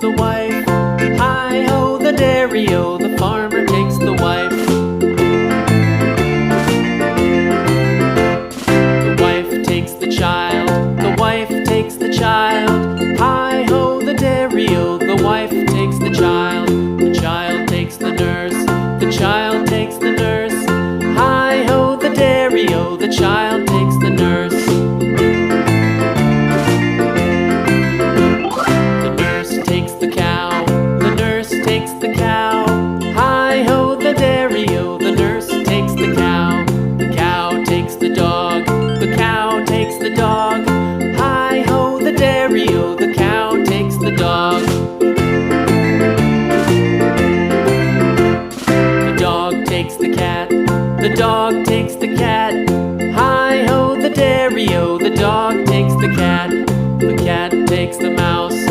the wife. Hi-ho, the dairy-o, the farmer takes the wife. The wife takes the child, the wife takes the child. Hi-ho, the dairy-o, the wife takes the child. The child takes the nurse, the child takes the nurse. Hi-ho, the dairy-o, the child takes the nurse. The nurse takes the cow, the nurse takes the cow. Hi-ho, the dairy-o, the nurse takes the cow. The cow takes the dog, the cow takes the dog. Hi-ho, the dairy-o, the cow takes the dog. The dog takes the cat, the dog takes the cat. Hi-ho, the dairy-o, the dog takes the cat. The cat takes the mouse,